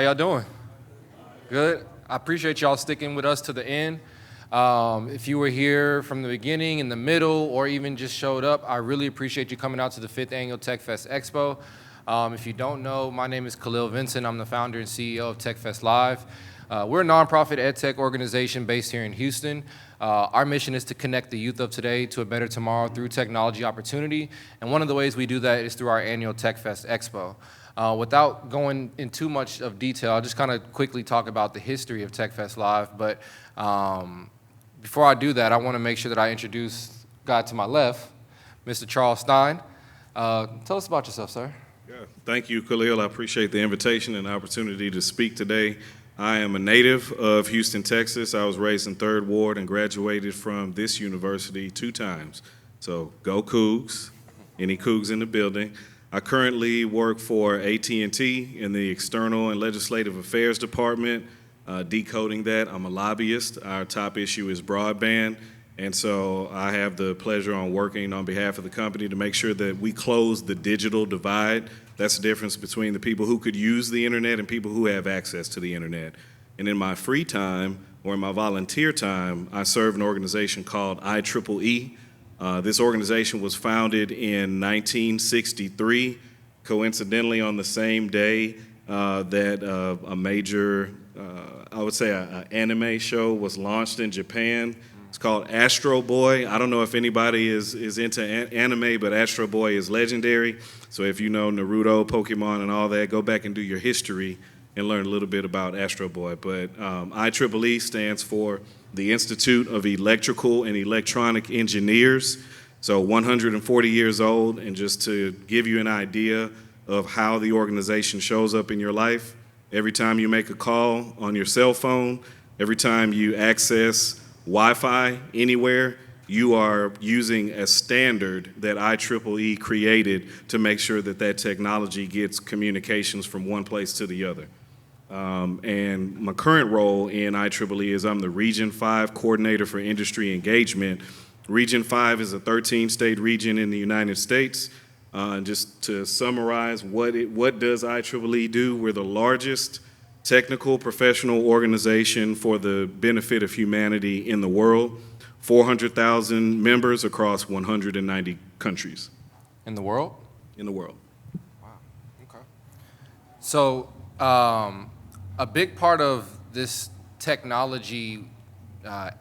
How y'all doing? Good. I appreciate y'all sticking with us to the end. If you were here from the beginning, in the middle, or even just showed up, I really appreciate you coming out to the 5th Annual Tech Fest Expo. If you don't know, my name is Khalil Vinson. I'm the founder and CEO of Tech Fest Live. We're a nonprofit ed tech organization based here in Houston. Our mission is to connect the youth of today to a better tomorrow through technology opportunity. And one of the ways we do that is through our annual Tech Fest Expo. Without going in too much of detail, I'll just kind of quickly talk about the history of Tech Fest Live. But before I do that, I want to make sure that I introduce the guy to my left, Mr. Charles Stein. Tell us about yourself, sir. Yeah, thank you, Khalil. I appreciate the invitation and the opportunity to speak today. I am a native of Houston, Texas. I was raised in 3rd Ward and graduated from this university 2 times. So go Cougs, any Cougs in the building. I currently work for AT&T in the External and Legislative Affairs Department, decoding that. I'm a lobbyist. Our top issue is broadband, and so I have the pleasure on working on behalf of the company to make sure that we close the digital divide. That's the difference between the people who could use the internet and people who have access to the internet. And in my free time, or in my volunteer time, I serve an organization called IEEE. This organization was founded in 1963, coincidentally on the same day that a major, I would say an anime show was launched in Japan. It's called Astro Boy. I don't know if anybody is into anime, but Astro Boy is legendary. So if you know Naruto, Pokemon, and all that, go back and do your history and learn a little bit about Astro Boy. But IEEE stands for the Institute of Electrical and Electronic Engineers. So 140 years old, and just to give you an idea of how the organization shows up in your life, every time you make a call on your cell phone, every time you access Wi-Fi anywhere, you are using a standard that IEEE created to make sure that that technology gets communications from one place to the other. And my current role in IEEE is I'm the Region 5 Coordinator for Industry Engagement. Region 5 is a 13-state region in the United States. Just to summarize, what does IEEE do? We're the largest technical professional organization for the benefit of humanity in the world. 400,000 members across 190 countries. In the world? In the world. Wow, okay. So a big part of this technology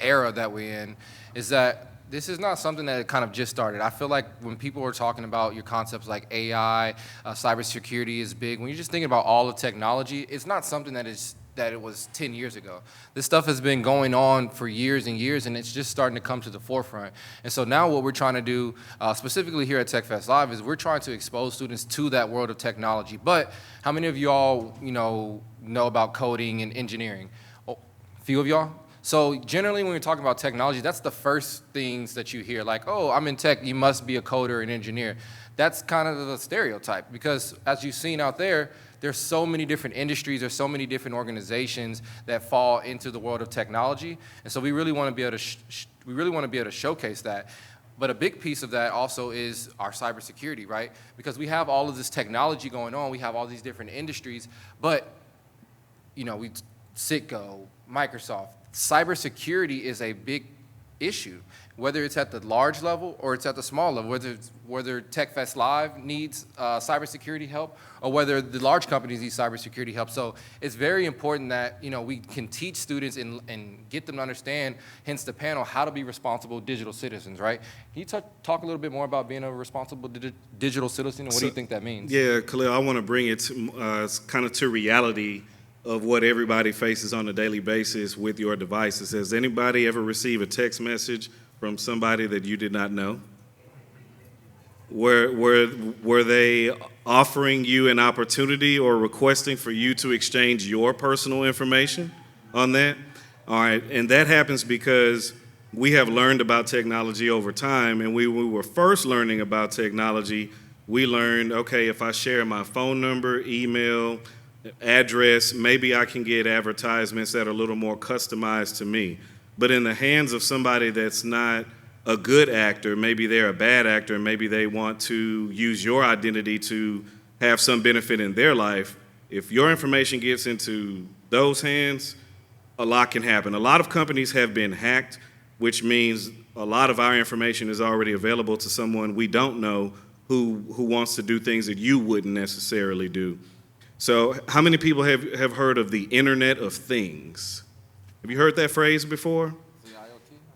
era that we're in is that this is not something that kind of just started. I feel like when people are talking about your concepts like AI, cybersecurity is big. When you're just thinking about all of technology, it's not something that it was 10 years ago. This stuff has been going on for years and years, and it's just starting to come to the forefront. And so now what we're trying to do, specifically here at Tech Fest Live, is we're trying to expose students to that world of technology. But how many of you all, know about coding and engineering? Oh, a few of y'all? So generally when we're talking about technology, that's the first things that you hear, like, oh, I'm in tech, you must be a coder, an engineer. That's kind of the stereotype, because as you've seen out there, there's so many different industries, there's so many different organizations that fall into the world of technology, and so we really want to be able to showcase that. But a big piece of that also is our cybersecurity, right? Because we have all of this technology going on, we have all these different industries, but we Cisco, Microsoft, cybersecurity is a big issue, whether it's at the large level or it's at the small level, whether Tech Fest Live needs cybersecurity help or whether the large companies need cybersecurity help. So it's very important that we can teach students and get them to understand, hence the panel, how to be responsible digital citizens, right? Can you talk a little bit more about being a responsible digital citizen, and what do you think that means? Yeah, Khalil, I want to bring it kind of to reality of what everybody faces on a daily basis with your devices. Has anybody ever received a text message from somebody that you did not know? Were they offering you an opportunity or requesting for you to exchange your personal information on that? All right, and that happens because we have learned about technology over time, and we were first learning about technology, we learned, okay, if I share my phone number, email, address, maybe I can get advertisements that are a little more customized to me. But in the hands of somebody that's not a good actor, maybe they're a bad actor, maybe they want to use your identity to have some benefit in their life, If your information gets into those hands, a lot can happen. A lot of companies have been hacked, which means a lot of our information is already available to someone we don't know who wants to do things that you wouldn't necessarily do. So how many people have heard of the Internet of Things? Have you heard that phrase before?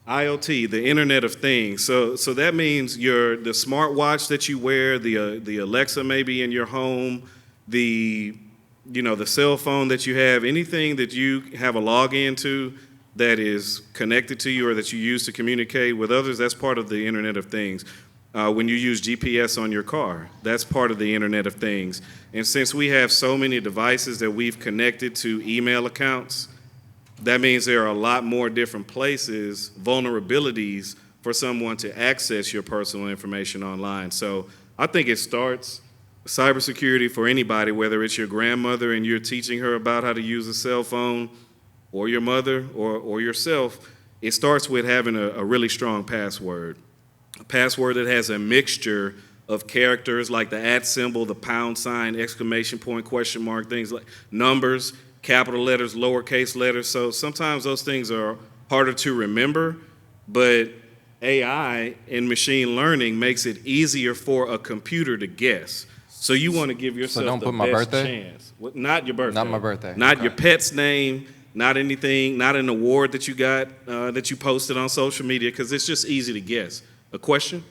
IoT, the Internet of Things. So that means the smartwatch that you wear, the Alexa maybe in your home, the cell phone that you have, anything that you have a login to that is connected to you or that you use to communicate with others, that's part of the Internet of Things. When you use GPS on your car, that's part of the Internet of Things. And since we have so many devices that we've connected to email accounts, that means there are a lot more different places, vulnerabilities for someone to access your personal information online. So I think it starts cybersecurity for anybody, whether it's your grandmother and you're teaching her about how to use a cell phone, or your mother or yourself. It starts with having a really strong password. A password that has a mixture of characters like the @ symbol, the £, exclamation point, question mark, things like numbers, capital letters, lowercase letters. So sometimes those things are harder to remember, but AI and machine learning makes it easier for a computer to guess. So you want to give yourself don't the put my best birthday? chance. Not your birthday. Not my birthday. Not Okay. your pet's name, not anything, not an award that you got, that you posted on social media, because it's just easy to guess. A question?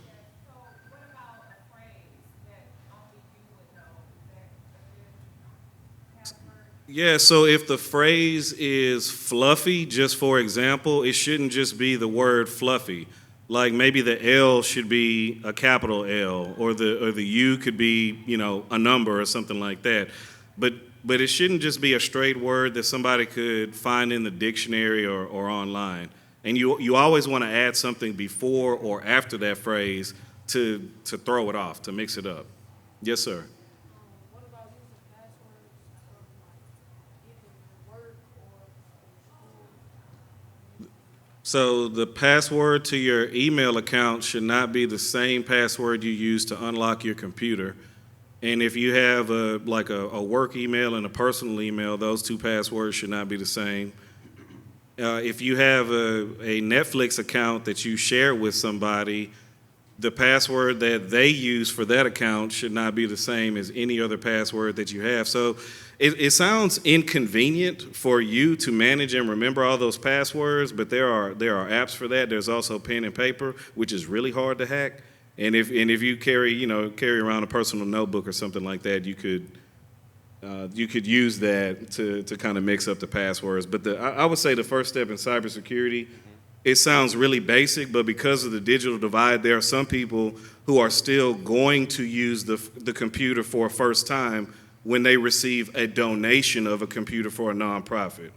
So what about a phrase that only you would know that a good password? Yeah, so if the phrase is fluffy, just for example, it shouldn't just be the word fluffy. Like maybe the L should be a capital L, or the U could be, a number or something like that. But it shouldn't just be a straight word that somebody could find in the dictionary or online. And you always want to add something before or after that phrase to throw it off, to mix it up. Yes, sir. What about using passwords from like even work or school? So the password to your email account should not be the same password you use to unlock your computer. And if you have a work email and a personal email, those two passwords should not be the same. If you have a Netflix account that you share with somebody, the password that they use for that account should not be the same as any other password that you have. So it sounds inconvenient for you to manage and remember all those passwords, but there are apps for that. There's also pen and paper, which is really hard to hack. And if you carry around a personal notebook or something like that, you could use that to kind of mix up the passwords. But I would say the first step in cybersecurity, it sounds really basic, but because of the digital divide, there are some people who are still going to use the computer for a first time when they receive a donation of a computer for a nonprofit.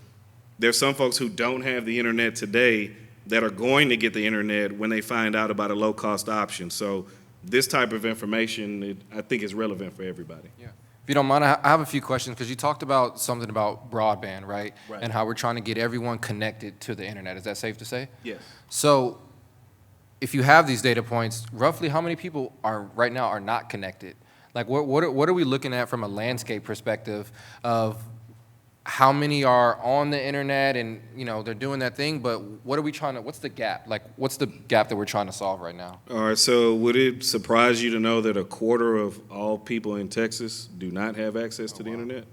There's some folks who don't have the internet today that are going to get the internet when they find out about a low-cost option. So this type of information, I think, is relevant for everybody. Yeah. If you don't mind, I have a few questions because you talked about something about broadband, right? Right. And how we're trying to get everyone connected to the internet. Is that safe to say? Yes. So if you have these data points, roughly how many people right now are not connected? Like what are we looking at from a landscape perspective of how many are on the internet and they're doing that thing, but what's the gap? Like what's the gap that we're trying to solve right now? All right, so would it surprise you to know that a quarter of all people in Texas do not have access to the internet?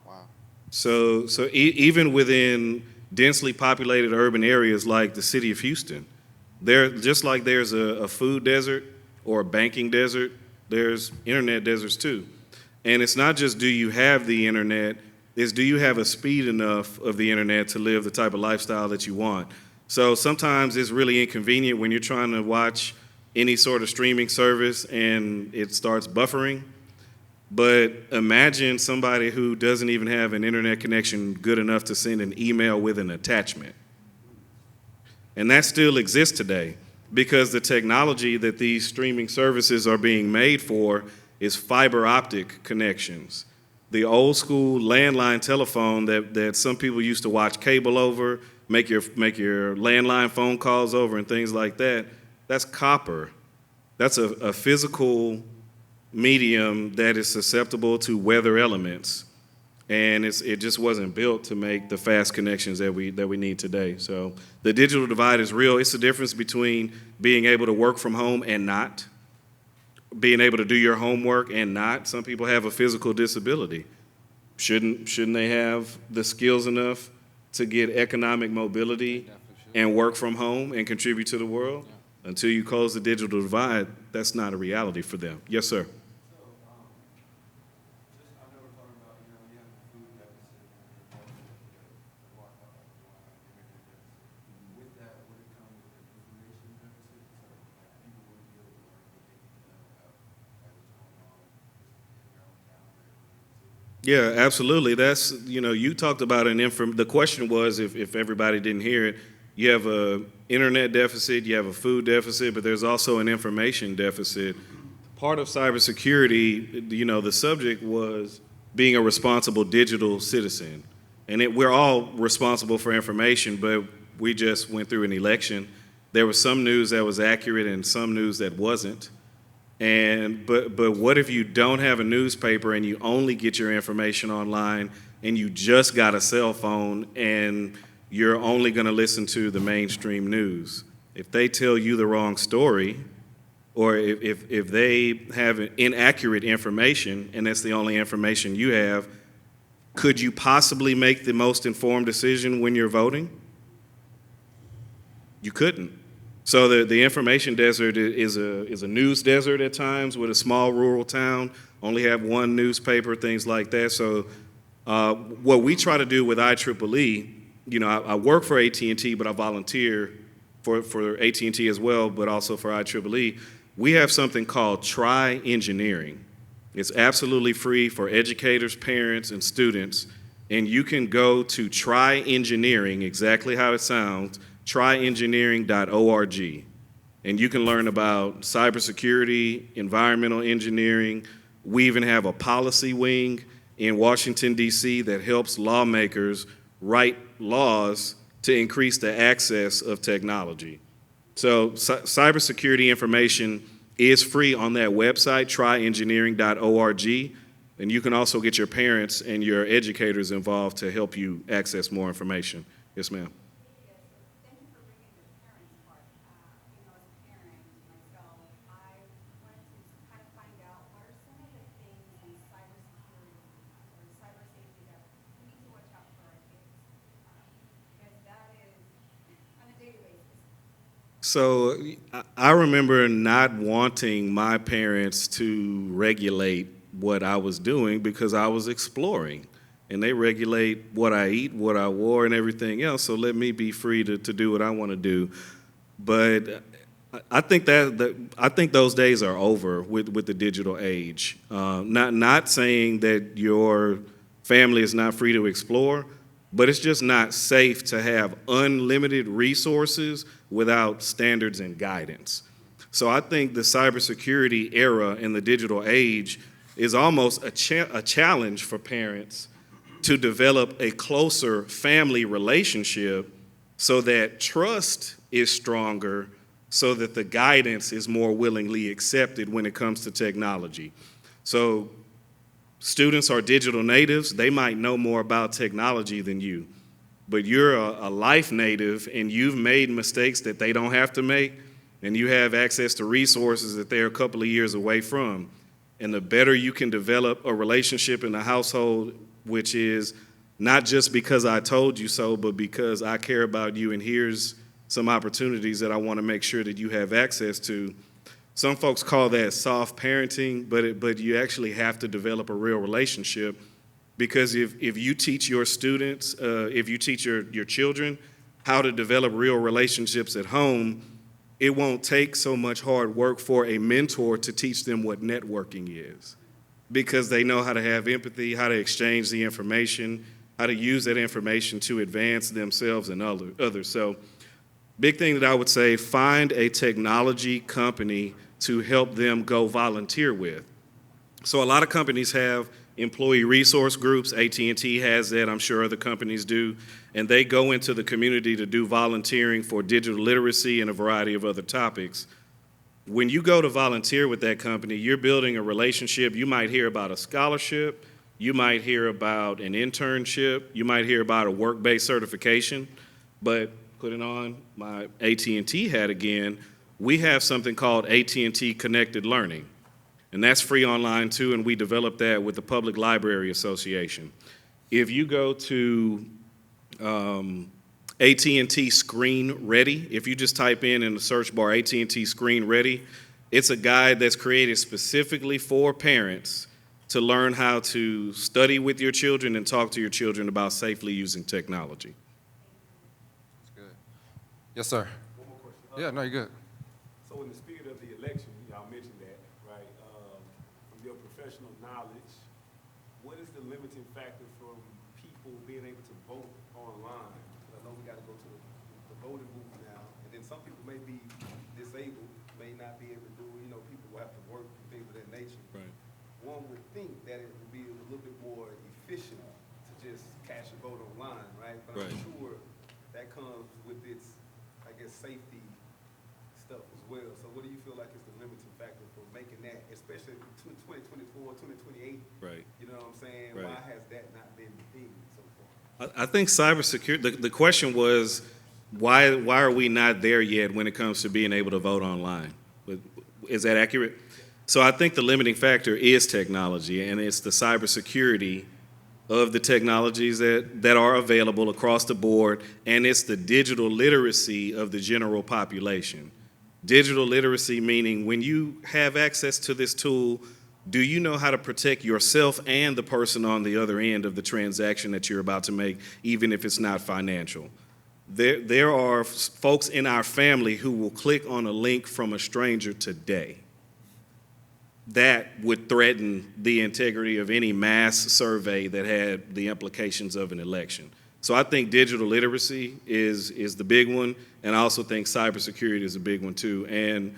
Wow. So even within densely populated urban areas like the city of Houston, just like there's a food desert or a banking desert, there's internet deserts too. And it's not just do you have the internet, it's do you have a speed enough of the internet to live the type of lifestyle that you want. So sometimes it's really inconvenient when you're trying to watch any sort of streaming service and it starts buffering. But imagine somebody who doesn't even have an internet connection good enough to send an email with an attachment. And that still exists today because the technology that these streaming services are being made for is fiber optic connections. The old school landline telephone that some people used to watch cable over, make your landline phone calls over and things like that, that's copper. That's a physical medium that is susceptible to weather elements. and it just wasn't built to make the fast connections that we need today. So the digital divide is real. It's the difference between being able to work from home and not, being able to do your homework and not. Some people have a physical disability. Shouldn't they have the skills enough to get economic mobility and work from home and contribute to the world? Until you close the digital divide, that's not a reality for them. Yes, sir. Yeah, absolutely. That's, you talked about the question was, if everybody didn't hear it, you have a internet deficit, you have a food deficit, but there's also an information deficit. Part of cybersecurity, the subject was being a responsible digital citizen. And we're all responsible for information, but we just went through an election. There was some news that was accurate and some news that wasn't. But what if you don't have a newspaper and you only get your information online and you just got a cell phone and you're only going to listen to the mainstream news? If they tell you the wrong story, or if they have inaccurate information and that's the only information you have, could you possibly make the most informed decision when you're voting? You couldn't. So the information desert is a news desert at times, with a small rural town, only have one newspaper, things like that. So what we try to do with IEEE, I work for AT&T, but I volunteer for AT&T as well, but also for IEEE. We have something called Try Engineering. It's absolutely free for educators, parents, and students. And you can go to Try Engineering, exactly how it sounds, tryengineering.org. And you can learn about cybersecurity, environmental engineering. We even have a policy wing in Washington, D.C. that helps lawmakers write laws to increase the access of technology. So cybersecurity information is free on that website, tryengineering.org. And you can also get your parents and your educators involved to help you access more information. Yes, ma'am. Thank you for bringing the parents part. As a parent myself, I wanted to kind of find out what are some of the things in cybersecurity or cyber safety that we need to watch out for our kids, because that is on a daily basis. So I remember not wanting my parents to regulate what I was doing because I was exploring. And they regulate what I eat, what I wore, and everything else. So let me be free to do what I want to do. But I think I think those days are over with the digital age. Not saying that your family is not free to explore, but it's just not safe to have unlimited resources without standards and guidance. So I think the cybersecurity era in the digital age is almost a challenge for parents to develop a closer family relationship so that trust is stronger, so that the guidance is more willingly accepted when it comes to technology. So students are digital natives. They might know more about technology than you, but you're a life native and you've made mistakes that they don't have to make, and you have access to resources that they're a couple of years away from. And the better you can develop a relationship in the household, which is not just because I told you so, but because I care about you and here's some opportunities that I want to make sure that you have access to. Some folks call that soft parenting, but you actually have to develop a real relationship, because if you teach your students, if you teach your children how to develop real relationships at home, it won't take so much hard work for a mentor to teach them what networking is, because they know how to have empathy, how to exchange the information, how to use that information to advance themselves and others. So big thing that I would say, find a technology company to help them go volunteer with. So a lot of companies have employee resource groups. AT&T has that, I'm sure other companies do. And they go into the community to do volunteering for digital literacy and a variety of other topics. When you go to volunteer with that company, you're building a relationship. You might hear about a scholarship. You might hear about an internship. You might hear about a work-based certification. But putting on my AT&T hat again, we have something called AT&T Connected Learning. And that's free online too, and we developed that with the Public Library Association. If you go to AT&T Screen Ready, if you just type in the search bar AT&T Screen Ready, it's a guide that's created specifically for parents to learn how to study with your children and talk to your children about safely using technology. That's good. Yes, sir. One more question. Yeah, no, you're good. So in the spirit of the election, y'all mentioned that, right? From your professional knowledge, what is the limiting factor from people being able to vote online? 'Cause I know we got to go to the voting booth now, and then some people may be disabled, may not be able to do, people will have to work and things of that nature. Right. One would think that it would be a little bit more efficient to just cast your vote online, right? But Right. I'm sure that comes with its, I guess, safety stuff as well. So what do you feel like is the limiting factor for making that, especially 2024, 2028? Right. You know what I'm saying? Right. Why has that not been the thing so far? I think cybersecurity, the question was, why are we not there yet when it comes to being able to vote online? Is that accurate? So I think the limiting factor is technology, and it's the cybersecurity of the technologies that are available across the board, and it's the digital literacy of the general population. Digital literacy meaning when you have access to this tool, do you know how to protect yourself and the person on the other end of the transaction that you're about to make, even if it's not financial? There are folks in our family who will click on a link from a stranger today. That would threaten the integrity of any mass survey that had the implications of an election. So I think digital literacy is the big one, and I also think cybersecurity is a big one too. And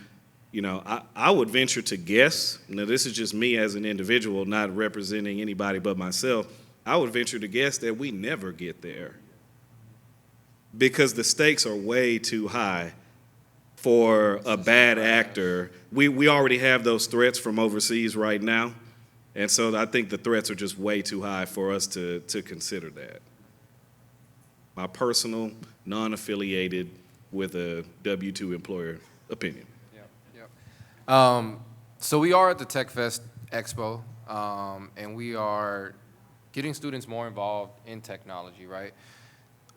I would venture to guess, now this is just me as an individual, not representing anybody but myself, I would venture to guess that we never get there because the stakes are way too high for a bad actor. We already have those threats from overseas right now, and so I think the threats are just way too high for us to consider that. My personal, non-affiliated with a W-2 employer opinion. Yep. So we are at the Tech Fest Expo, and we are getting students more involved in technology, right?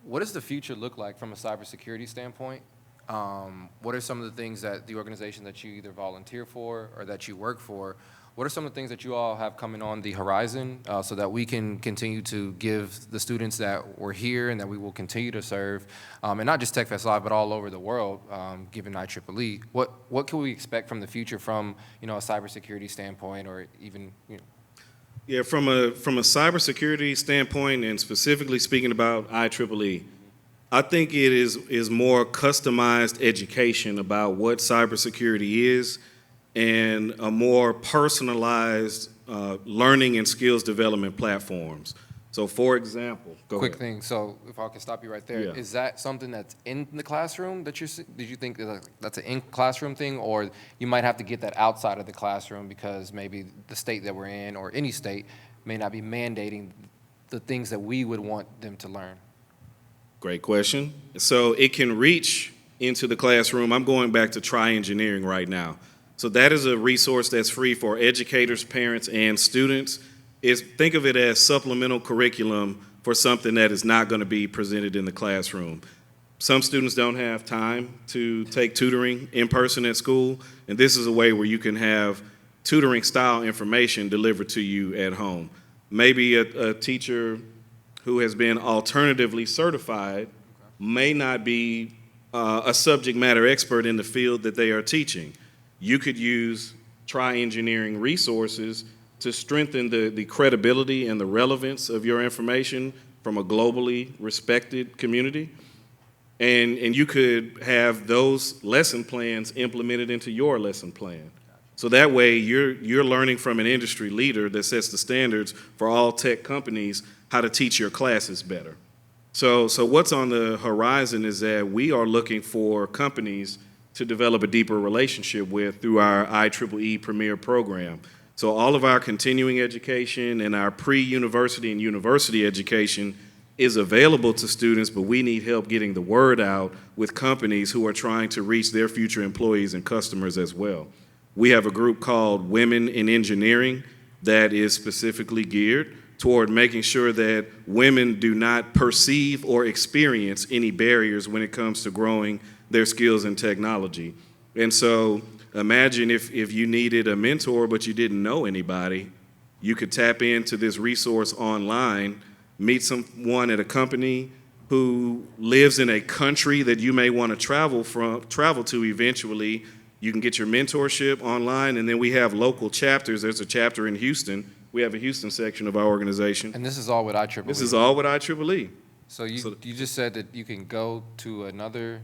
What does the future look like from a cybersecurity standpoint? What are some of the things that the organization that you either volunteer for or that you work for, what are some of the things that you all have coming on the horizon so that we can continue to give the students that were here and that we will continue to serve, and not just Tech Fest Live, but all over the world, given IEEE? What can we expect from the future from a cybersecurity standpoint, or even Yeah, from a cybersecurity standpoint, and specifically speaking about IEEE, I think it is more customized education about what cybersecurity is, and a more personalized learning and skills development platforms. So, for example, quick thing. So, if I can stop you right there, Yeah. is that something that's in the classroom that did you think that's an in-classroom thing, or you might have to get that outside of the classroom because maybe the state that we're in or any state may not be mandating the things that we would want them to learn? Great question. So it can reach into the classroom. I'm going back to Try Engineering right now. So that is a resource that's free for educators, parents, and students. Think of it as supplemental curriculum for something that is not going to be presented in the classroom. Some students don't have time to take tutoring in person at school, and this is a way where you can have tutoring style information delivered to you at home. Maybe a teacher who has been alternatively certified may not be a subject matter expert in the field that they are teaching. You could use Try Engineering resources to strengthen the credibility and the relevance of your information from a globally respected community. And you could have those lesson plans implemented into your lesson plan. So that way you're learning from an industry leader that sets the standards for all tech companies how to teach your classes better. So what's on the horizon is that we are looking for companies to develop a deeper relationship with through our IEEE Premier program. So all of our continuing education and our pre-university and university education is available to students, but we need help getting the word out with companies who are trying to reach their future employees and customers as well. We have a group called Women in Engineering that is specifically geared toward making sure that women do not perceive or experience any barriers when it comes to growing their skills in technology. And so imagine if you needed a mentor but you didn't know anybody, you could tap into this resource online, meet someone at a company who lives in a country that you may want to travel to eventually. You can get your mentorship online, and then we have local chapters. There's a chapter in Houston. We have a Houston section of our organization. And this is all with IEEE. This is all with IEEE. So you just said that you can go to another.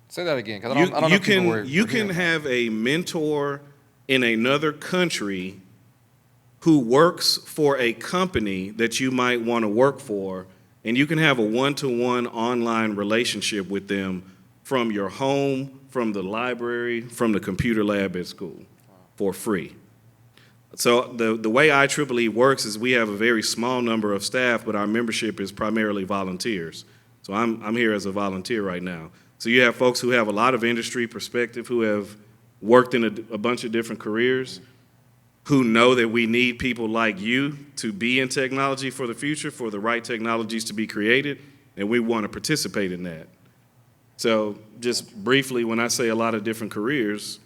Say that again, because I don't know if people were You can have a mentor in another country who works for a company that you might want to work for, and you can have a one-to-one online relationship with them from your home, from the library, from the computer lab at school for free. So the way IEEE works is we have a very small number of staff, but our membership is primarily volunteers. So I'm here as a volunteer right now. So you have folks who have a lot of industry perspective, who have worked in a bunch of different careers, who know that we need people like you to be in technology for the future, for the right technologies to be created, and we want to participate in that. So just briefly, when I say a lot of different careers,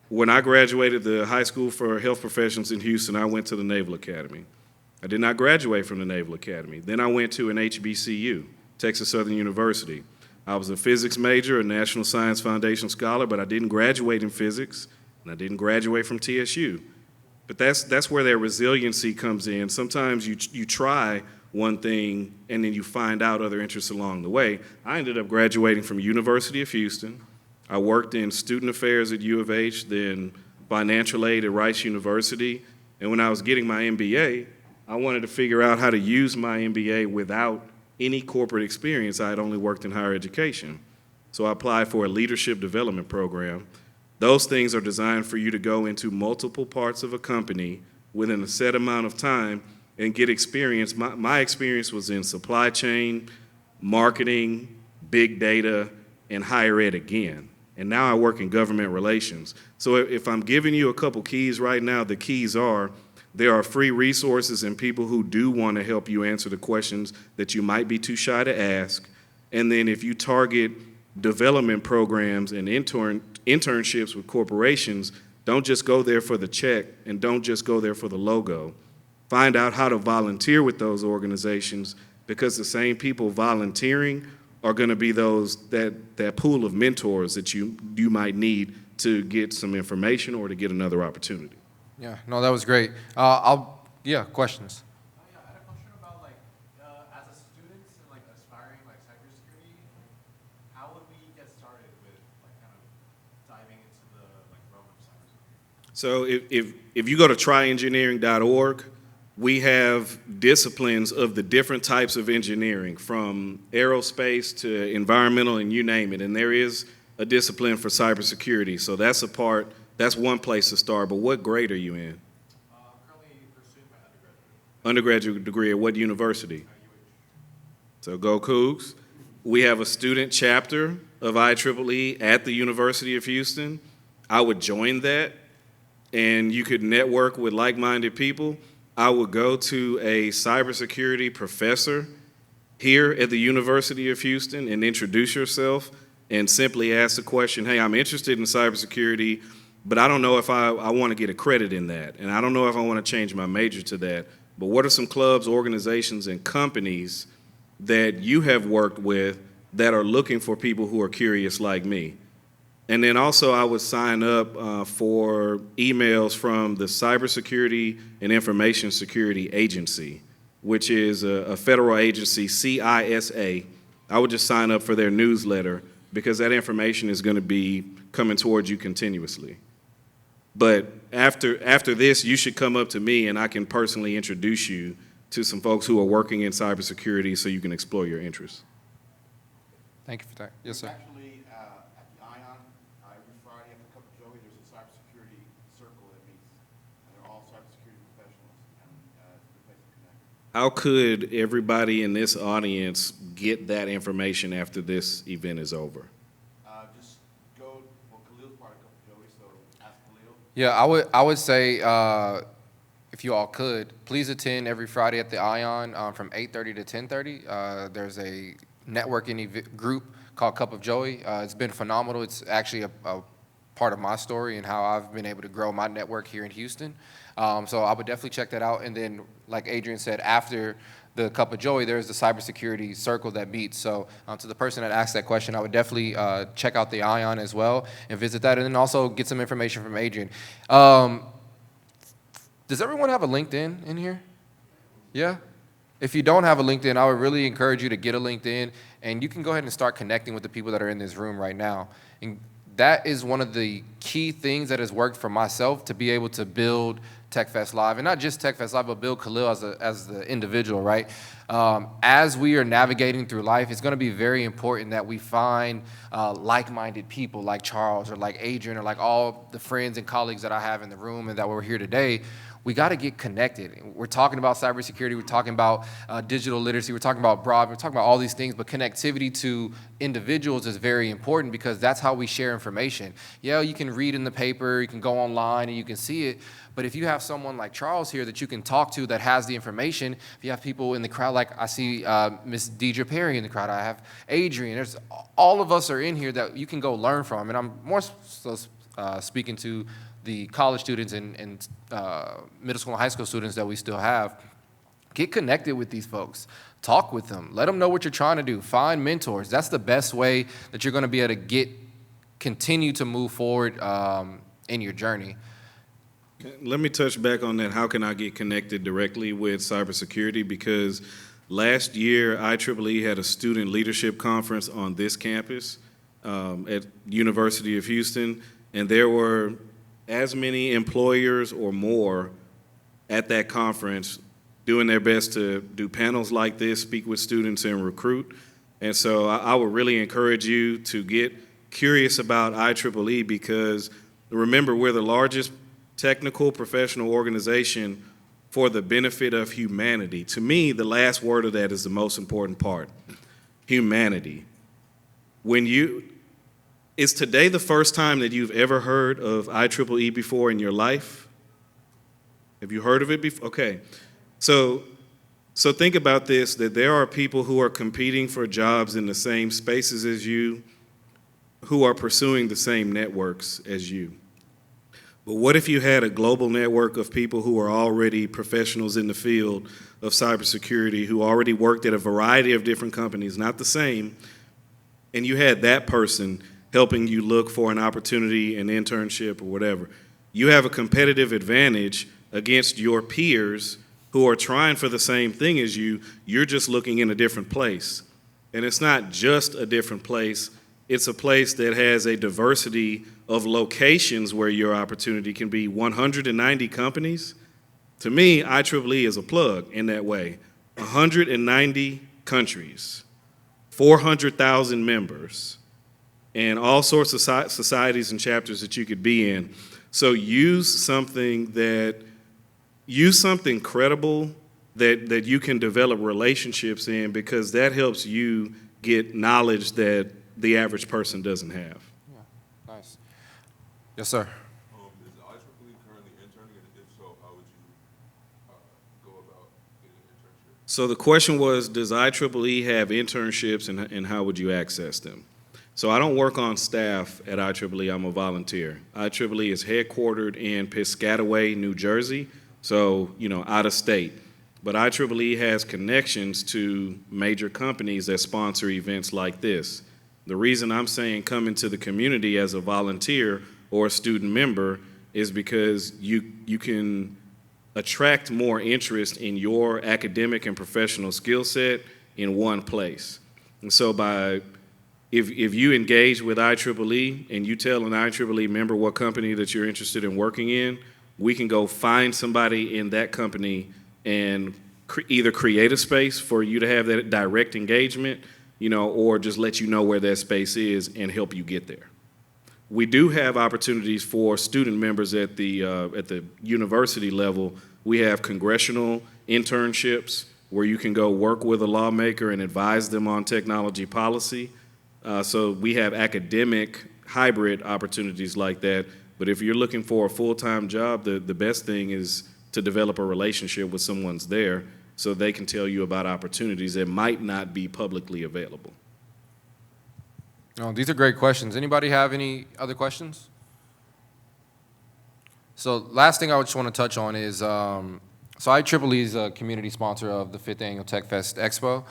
when I graduated the high school for health professions in Houston, I went to the Naval Academy. I did not graduate from the Naval Academy. Then I went to an HBCU, Texas Southern University. I was a physics major, a National Science Foundation scholar, but I didn't graduate in physics, and I didn't graduate from TSU. But that's where their resiliency comes in. Sometimes you try one thing and then you find out other interests along the way. I ended up graduating from University of Houston. I worked in student affairs at U of H, then financial aid at Rice University. And when I was getting my MBA, I wanted to figure out how to use my MBA without any corporate experience. I had only worked in higher education. So I applied for a leadership development program. Those things are designed for you to go into multiple parts of a company within a set amount of time and get experience. My experience was in supply chain, marketing, big data, and higher ed again. And now I work in government relations. So if I'm giving you a couple keys right now, the keys are there are free resources and people who do want to help you answer the questions that you might be too shy to ask. And then if you target development programs and internships with corporations, don't just go there for the check and don't just go there for the logo. Find out how to volunteer with those organizations, because the same people volunteering are going to be that pool of mentors that you might need to get some information or to get another opportunity. Yeah, no, that was great. Questions. Yeah, I had a question about as a student and aspiring cybersecurity, how would we get started with kind of diving into the realm of cybersecurity? So if you go to tryengineering.org, we have disciplines of the different types of engineering, from aerospace to environmental and you name it. And there is a discipline for cybersecurity. So that's one place to start. But what grade are you in? I'm currently pursuing my undergraduate. Undergraduate degree at what university? So go Cougs. We have a student chapter of IEEE at the University of Houston. I would join that, and you could network with like-minded people. I would go to a cybersecurity professor here at the University of Houston and introduce yourself and simply ask the question, hey, I'm interested in cybersecurity, but I don't know if I want to get a credit in that, and I don't know if I want to change my major to that, but what are some clubs, organizations, and companies that you have worked with that are looking for people who are curious like me? And then also I would sign up for emails from the Cybersecurity and Information Security Agency, which is a federal agency, CISA. I would just sign up for their newsletter because that information is going to be coming towards you continuously. But after this, you should come up to me and I can personally introduce you to some folks who are working in cybersecurity so you can explore your interests. Thank you for that. Yes, sir. Actually, at the ION, every Friday after a cup of Joey, there's a cybersecurity circle that meets. And they're all cybersecurity How could everybody in this audience get that information after this event is over? Just go, well, Khalil's part of Joey, so ask Khalil. Yeah, I would say if you all could, please attend every Friday at the Ion from 8:30 to 10:30. There's a networking group called Cup of Joey. It's been phenomenal. It's actually a part of my story and how I've been able to grow my network here in Houston. So I would definitely check that out. And then, like Adrian said, after the Cup of Joey, there's the cybersecurity circle that meets. So to the person that asked that question, I would definitely check out the Ion as well and visit that, and then also get some information from Adrian. Does everyone have a LinkedIn in here? Yeah? If you don't have a LinkedIn, I would really encourage you to get a LinkedIn, and you can go ahead and start connecting with the people that are in this room right now. And that is one of the key things that has worked for myself to be able to build TechFest Live, and not just TechFest Live, but build Khalil as the individual, right? As we are navigating through life, it's going to be very important that we find like-minded people like Charles or like Adrian or like all the friends and colleagues that I have in the room and that we're here today. We got to get connected. We're talking about cybersecurity. We're talking about digital literacy. We're talking about broad. We're talking about all these things. But connectivity to individuals is very important because that's how we share information. Yeah, you can read in the paper. You can go online and you can see it. But if you have someone like Charles here that you can talk to that has the information, if you have people in the crowd, like I see Miss Deidre Perry in the crowd, I have Adrian. There's all of us are in here that you can go learn from. And I'm more so speaking to the college students and middle school and high school students that we still have. Get connected with these folks. Talk with them. Let them know what you're trying to do. Find mentors. That's the best way that you're going to be able to continue to move forward in your journey. Let me touch back on that. How can I get connected directly with cybersecurity? Because last year, IEEE had a student leadership conference on this campus at University of Houston, and there were as many employers or more at that conference doing their best to do panels like this, speak with students, and recruit. And so I would really encourage you to get curious about IEEE because remember, we're the largest technical professional organization for the benefit of humanity. To me, the last word of that is the most important part, humanity. Is today the first time that you've ever heard of IEEE before in your life? Have you heard of it before? Okay. So think about this, that there are people who are competing for jobs in the same spaces as you, who are pursuing the same networks as you. But what if you had a global network of people who are already professionals in the field of cybersecurity, who already worked at a variety of different companies, not the same, and you had that person helping you look for an opportunity, an internship, or whatever? You have a competitive advantage against your peers who are trying for the same thing as you. You're just looking in a different place. And it's not just a different place. It's a place that has a diversity of locations where your opportunity can be. 190 companies. To me, IEEE is a plug in that way. 190 countries, 400,000 members, and all sorts of societies and chapters that you could be in. So use something credible that you can develop relationships in, because that helps you get knowledge that the average person doesn't have. Yeah, nice. Yes, sir. Is IEEE currently interning, and if so, how would you go about getting an internship? So the question was, does IEEE have internships, and how would you access them? So I don't work on staff at IEEE, I'm a volunteer. IEEE is headquartered in Piscataway, New Jersey, so, out of state. But IEEE has connections to major companies that sponsor events like this. The reason I'm saying come into the community as a volunteer or a student member is because you can attract more interest in your academic and professional skill set in one place. And so if you engage with IEEE and you tell an IEEE member what company that you're interested in working in, we can go find somebody in that company and either create a space for you to have that direct engagement, or just let you know where that space is and help you get there. We do have opportunities for student members at the university level. We have congressional internships where you can go work with a lawmaker and advise them on technology policy. So we have academic hybrid opportunities like that. But if you're looking for a full-time job, the best thing is to develop a relationship with someone's there so they can tell you about opportunities that might not be publicly available. Oh, these are great questions. Anybody have any other questions? So last thing I just want to touch on is, so IEEE is a community sponsor of the 5th Annual Tech Fest Expo.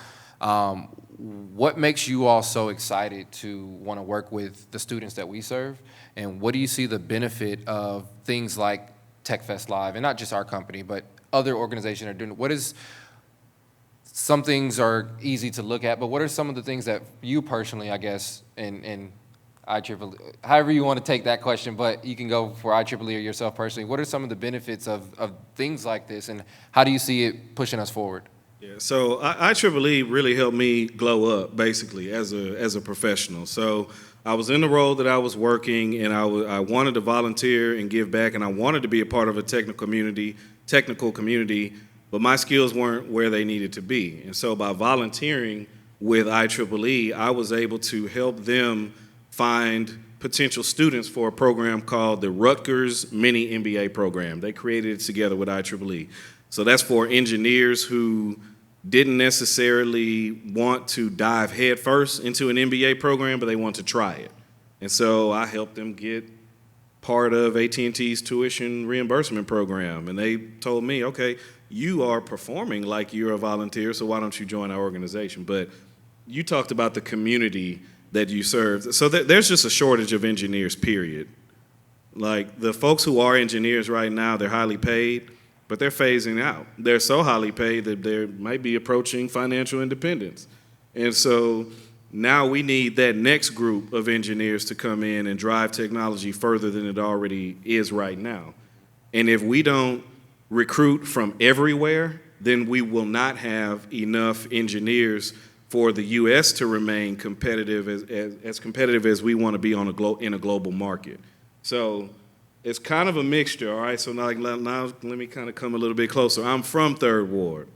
What makes you all so excited to want to work with the students that we serve? And what do you see the benefit of things like Tech Fest Live, and not just our company, but other organizations are doing? What is, some things are easy to look at, but what are some of the things that you personally, I guess, and IEEE, however you want to take that question, but you can go for IEEE or yourself personally, what are some of the benefits of things like this, and how do you see it pushing us forward? Yeah, so IEEE really helped me glow up, basically, as a professional. So I was in the role that I was working, and I wanted to volunteer and give back, and I wanted to be a part of a technical community, but my skills weren't where they needed to be. And so by volunteering with IEEE, I was able to help them find potential students for a program called the Rutgers Mini MBA program. They created it together with IEEE. So that's for engineers who didn't necessarily want to dive headfirst into an MBA program, but they want to try it. And so I helped them get part of AT&T's tuition reimbursement program. And they told me, okay, you are performing like you're a volunteer, so why don't you join our organization? But you talked about the community that you serve. So there's just a shortage of engineers, period. Like, the folks who are engineers right now, they're highly paid, but they're phasing out. They're so highly paid that they might be approaching financial independence. And so now we need that next group of engineers to come in and drive technology further than it already is right now. And if we don't recruit from everywhere, then we will not have enough engineers for the U.S. to remain competitive, as competitive as we want to be in a global market. So it's kind of a mixture, all right? So now let me kind of come a little bit closer. I'm from Third Ward,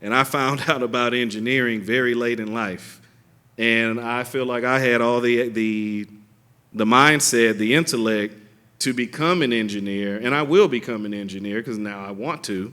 and I found out about engineering very late in life. And I feel like I had all the mindset, the intellect to become an engineer, and I will become an engineer because now I want to,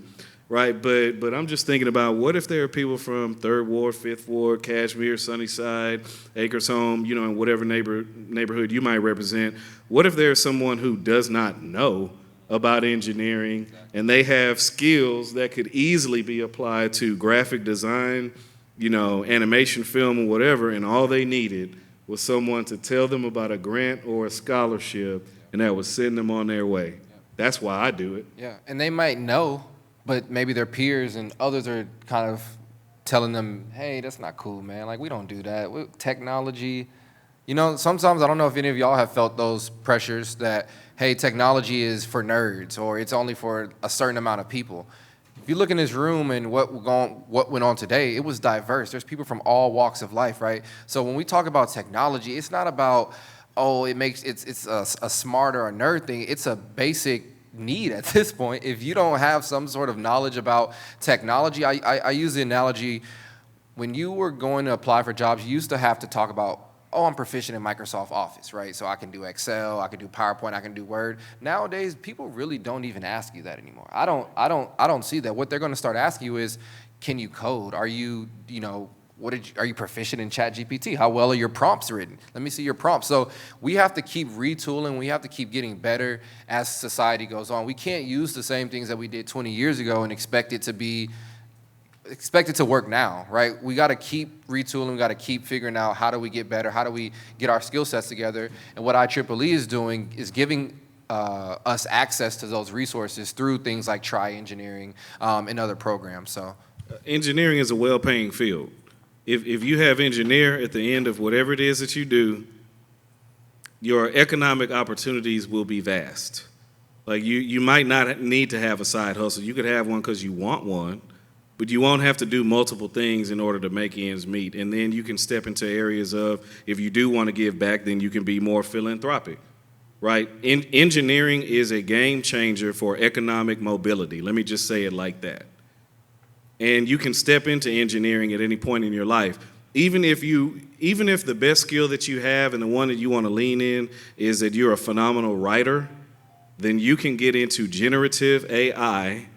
right? But I'm just thinking about, what if there are people from Third Ward, Fifth Ward, Cashmere, Sunnyside, Acres Home, you know, in whatever neighborhood you might represent. What if there's someone who does not know about engineering, and they have skills that could easily be applied to graphic design, you know, animation, film, or whatever, and all they needed was someone to tell them about a grant or a scholarship, and that would send them on their way. That's why I do it. Yeah, and they might know, but maybe their peers and others are kind of telling them, hey, that's not cool, man. Like, we don't do that. Technology, you know, sometimes I don't know if any of y'all have felt those pressures that, hey, technology is for nerds, or it's only for a certain amount of people. If you look in this room and what went on today, it was diverse. There's people from all walks of life, right? So when we talk about technology, it's not about, oh, it's a smart or a nerd thing. It's a basic need at this point. If you don't have some sort of knowledge about technology, I use the analogy, when you were going to apply for jobs, you used to have to talk about, oh, I'm proficient in Microsoft Office, right? So I can do Excel, I can do PowerPoint, I can do Word. Nowadays, people really don't even ask you that anymore. I don't see that. What they're going to start asking you is, can you code? Are you, you know, are you proficient in ChatGPT? How well are your prompts written? Let me see your prompts. So we have to keep retooling. We have to keep getting better as society goes on. We can't use the same things that we did 20 years ago and expect it to work now, right? We got to keep retooling. We got to keep figuring out, how do we get better? How do we get our skill sets together? And what IEEE is doing is giving us access to those resources through things like Try Engineering and other programs. So engineering is a well-paying field. If you have engineer at the end of whatever it is that you do, your economic opportunities will be vast. Like, you might not need to have a side hustle. You could have one because you want one, but you won't have to do multiple things in order to make ends meet. And then you can step into areas of, if you do want to give back, then you can be more philanthropic, right? Engineering is a game changer for economic mobility. Let me just say it like that. and you can step into engineering at any point in your life. Even if the best skill that you have and the one that you want to lean in is that you're a phenomenal writer, then you can get into generative AI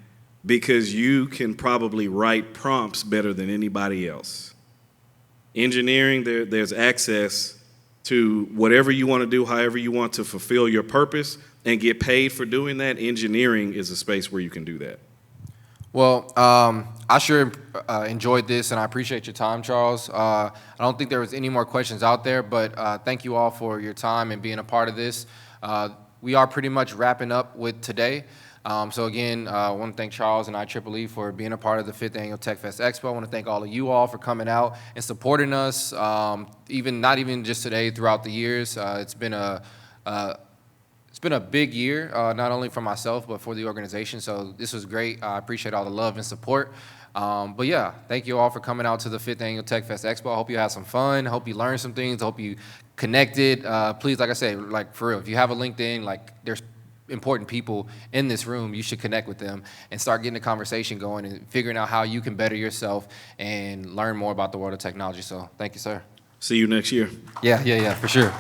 because you can probably write prompts better than anybody else. Engineering, there's access to whatever you want to do, however you want to fulfill your purpose and get paid for doing that. Engineering is a space where you can do that. Well, I sure enjoyed this, and I appreciate your time, Charles. I don't think there was any more questions out there, but thank you all for your time and being a part of this. We are pretty much wrapping up with today. So again, I want to thank Charles and IEEE for being a part of the 5th Annual Tech Fest Expo. I want to thank all of you all for coming out and supporting us, not even just today, throughout the years. It's been a big year, not only for myself, but for the organization. So this was great. I appreciate all the love and support. But yeah, thank you all for coming out to the 5th Annual Tech Fest Expo. I hope you had some fun. I hope you learned some things. I hope you connected. Please, like I say, like for real, if you have a LinkedIn, like there's important people in this room, you should connect with them and start getting the conversation going and figuring out how you can better yourself and learn more about the world of technology. So thank you, sir. See you next year. Yeah, for sure.